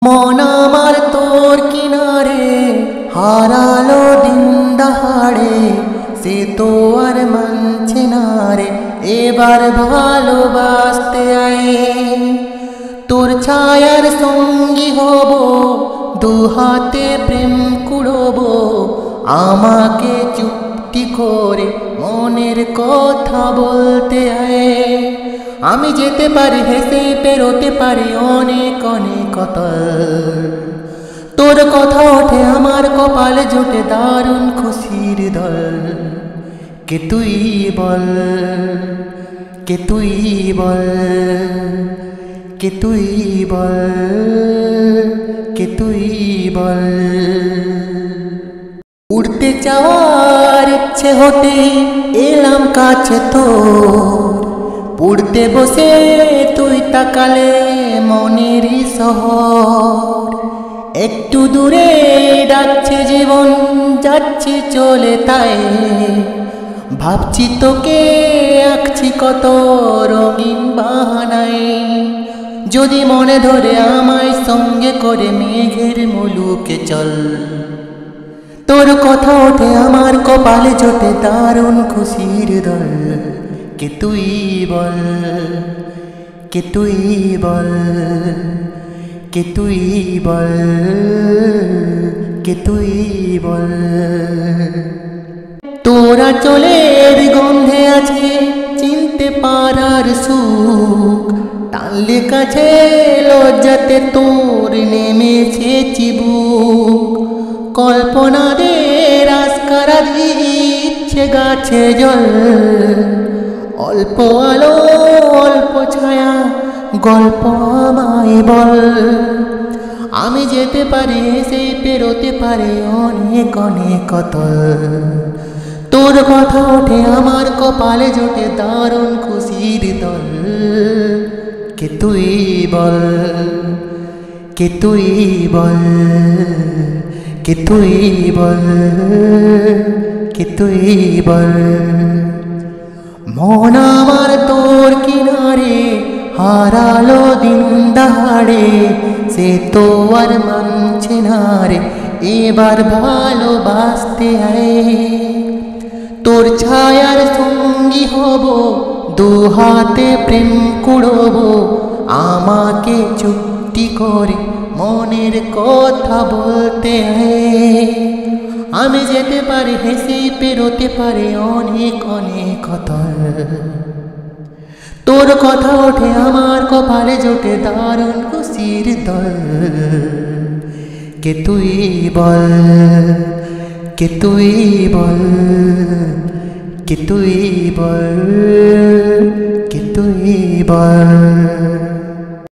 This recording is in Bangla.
মন আমার তোর কিনারে হারালো দিন দহাড়ে, সে তো আর মানছে না রে এবার ভালোবাসতে আয়। তোর ছায়ার সঙ্গী হব, দু হাতে প্রেম কুড়ব, আমাকে চুপটি করে মনের কথা বলতে আয়। আমি যেতে পারি হেসে, পেরোতে পারি অনেক অনেক কথা। তোর কথা ওঠে আমার কপালে জোটে দারুণ খুশির দল। কে তুই বল, কে তুই বল, কে তুই বল, কে তুই বল। উড়তে চাওয়ার ইচ্ছে হতে এলাম কাছে তোর, পড়তে বসে তুই তাকালে মনেরই শহর। একটু দূরে ডাকছে জীবন, যাচ্ছি চলে তাই ভাবছি তোকে আঁকছি কত রঙিন বাহানায়। যদি মনে ধরে আমায় সঙ্গে করে মেঘের মুলুকে চল। তোর কথা ওঠে আমার কপালে জোটে দারুণ খুশির দল। কে তুই বল, কে তুই বল, কে তুই বল, কে তুই বল। তোরা চলের গন্ধে আছে চিনতে পারার সুখ, টানলে কাছে লজ্জাতে তোর নেমেছে চিবুক। কল্পনাদের আস্কারা দিচ্ছে গাছে জল, অল্প আলো অল্প ছায়া গল্প আমায় বল। আমি যেতে পারি সেই পেরোতে পারে অনেক অনেক কথা। তোর কথা ওঠে আমার কপালে জোটে দারুণ খুশির দল। কে তুই বল, কে তুই বল, কে তুই বল, কে তুই বল। মন আমার তোর কিনারে হারালো দিন দহাড়ে, সে তো আর মানছে না রে এবার ভালোবাসতে আয়। তোর ছায়ার সঙ্গী হব, দু হাতে প্রেম কুড়ব, আমাকে চুপটি করে মনের কথা বলতে আয়। আমি যেতে পারি হেসে, পেরোতে পারি অনেক অনেক কথা। তোর কথা ওঠে আমার কপালে জোটে দারুণ খুশির দল। কে তুই বল, কে তুই বল, কে তুই বল, কে তুই বল।